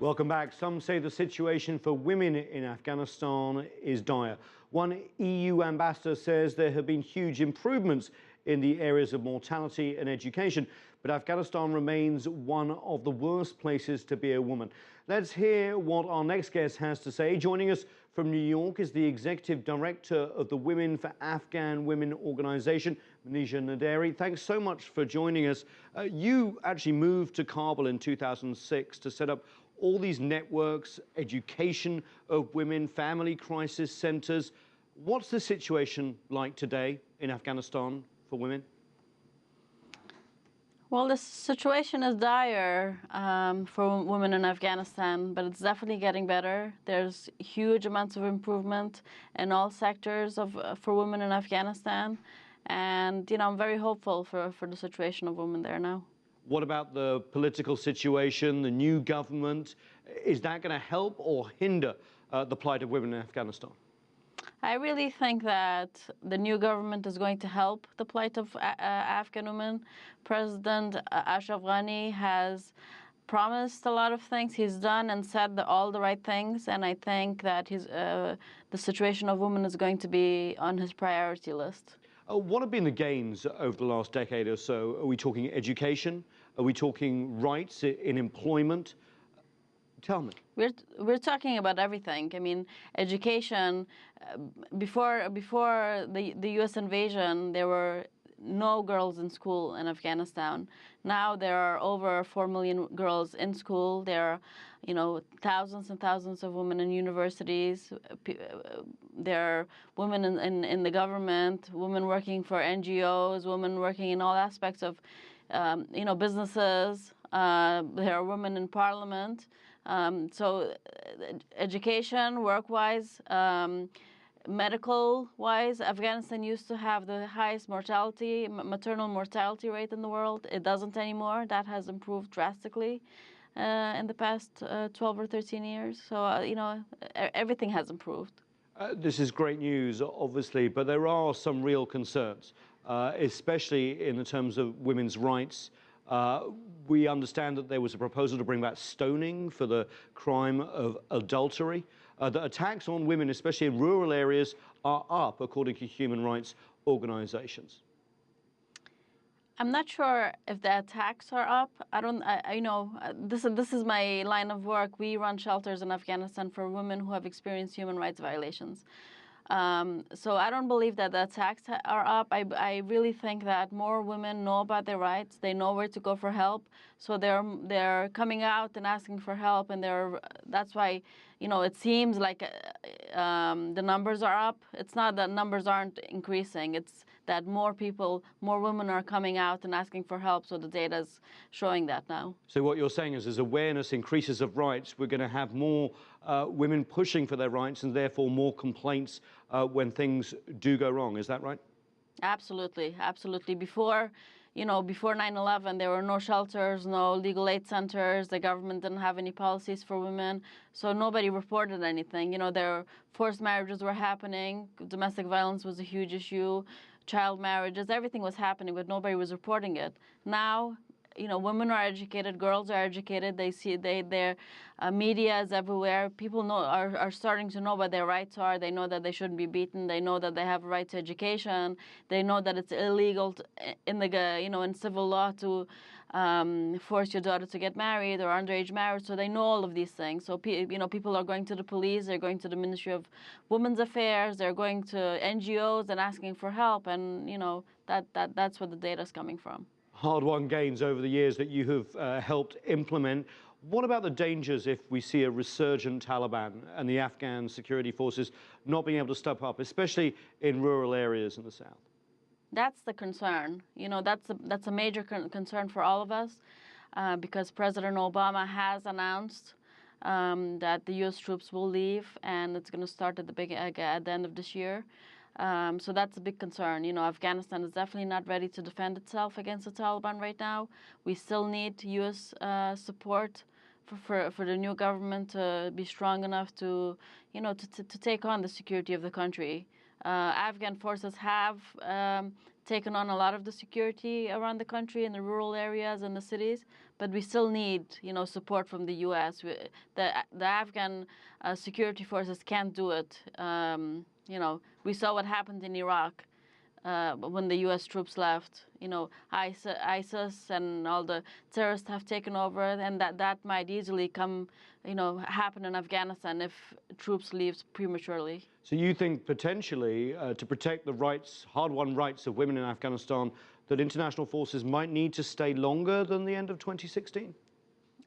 Welcome back. Some say the situation for women in Afghanistan is dire. One EU ambassador says there have been huge improvements in the areas of mortality and education, but Afghanistan remains one of the worst places to be a woman. Let's hear what our next guest has to say. Joining us from New York is the executive director of the Women for Afghan Women organization, Manizha Naderi. Thanks so much for joining us. You actually moved to Kabul in 2006 to set up all these networks, education of women, family crisis centers. What's the situation like today in Afghanistan for women? Well, the situation is dire for women in Afghanistan, but it's definitely getting better. There's huge amounts of improvement in all sectors for women in Afghanistan. And, I'm very hopeful for the situation of women there now. What about the political situation, the new government? Is that going to help or hinder the plight of women in Afghanistan? I really think that the new government is going to help the plight of Afghan women. President US-Afghani has promised a lot of things. He's done and said all the right things, and I think that the situation of women is going to be on his priority list. What have been the gains over the last decade or so? Are we talking education? Are we talking rights in employment? Tell me. We're talking about everything. I mean, education. Before the U.S. invasion, there were no girls in school in Afghanistan. Now there are over 4 million girls in school. There are, thousands and thousands of women in universities. There are women in the government, women working for NGOs, women working in all aspects of, businesses. There are women in parliament. So education, work-wise, medical-wise, Afghanistan used to have the highest maternal mortality rate in the world. It doesn't anymore. That has improved drastically in the past 12 or 13 years. So, everything has improved. This is great news, obviously, but there are some real concerns, especially in the terms of women's rights. We understand that there was a proposal to bring back stoning for the crime of adultery. The attacks on women, especially in rural areas, are up, according to human rights organizations. I'm not sure if the attacks are up. This is my line of work. We run shelters in Afghanistan for women who have experienced human rights violations. So I don't believe that the attacks are up. I really think that more women know about their rights. They know where to go for help. So they're coming out and asking for help, and that's why it seems like the numbers are up. It's not that numbers aren't increasing. It's that more women are coming out and asking for help. So the data is showing that now. So what you're saying is, as awareness increases of rights, we're going to have more women pushing for their rights, and therefore more complaints when things do go wrong. Is that right? Absolutely, absolutely. Before 9/11, there were no shelters, no legal aid centers. The government didn't have any policies for women, so nobody reported anything. Forced marriages were happening. Domestic violence was a huge issue. Child marriages, everything was happening, but nobody was reporting it. Now, women are educated, girls are educated. They see their media is everywhere. People are starting to know what their rights are. They know that they shouldn't be beaten. They know that they have a right to education. They know that it's illegal in civil law to force your daughter to get married or underage marriage. So they know all of these things. So people are going to the police. They're going to the Ministry of Women's Affairs. They're going to NGOs and asking for help. And that's where the data is coming from. Hard-won gains over the years that you have helped implement. What about the dangers if we see a resurgent Taliban and the Afghan security forces not being able to step up, especially in rural areas in the south? That's the concern. That's a major concern for all of us because President Obama has announced that the U.S. troops will leave, and it's going to start at the end of this year. So that's a big concern. Afghanistan is definitely not ready to defend itself against the Taliban right now. We still need U.S. Support for the new government to be strong enough to take on the security of the country. Afghan forces have taken on a lot of the security around the country in the rural areas and the cities, but we still need, support from the U.S. The Afghan security forces can't do it. We saw what happened in Iraq. When the U.S. troops left, ISIS and all the terrorists have taken over, and that might easily happen in Afghanistan if troops leave prematurely. So you think potentially to protect the rights, hard-won rights of women in Afghanistan, that international forces might need to stay longer than the end of 2016?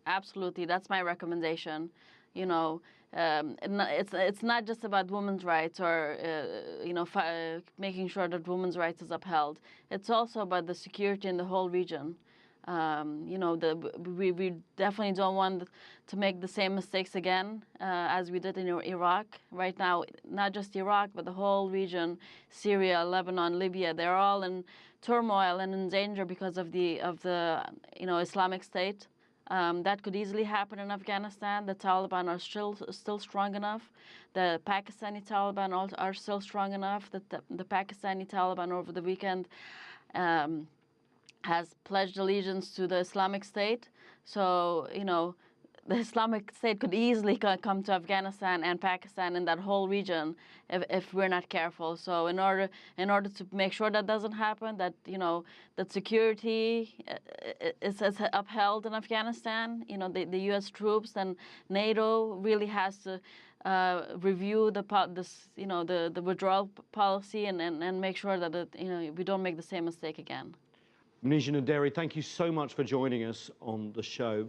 Absolutely, that's my recommendation. It's not just about women's rights or making sure that women's rights is upheld. It's also about the security in the whole region. We definitely don't want to make the same mistakes again as we did in Iraq. Right now, not just Iraq, but the whole region, Syria, Lebanon, Libya, they're all in turmoil and in danger because of the Islamic State. That could easily happen in Afghanistan. The Taliban are still strong enough. The Pakistani Taliban are still strong enough that the Pakistani Taliban over the weekend has pledged allegiance to the Islamic State. So, the Islamic State could easily come to Afghanistan and Pakistan and that whole region if we're not careful. So in order to make sure that doesn't happen, that that security is upheld in Afghanistan, the U.S. troops and NATO really has to review the withdrawal policy and make sure that we don't make the same mistake again. Manizha Naderi, thank you so much for joining us on the show.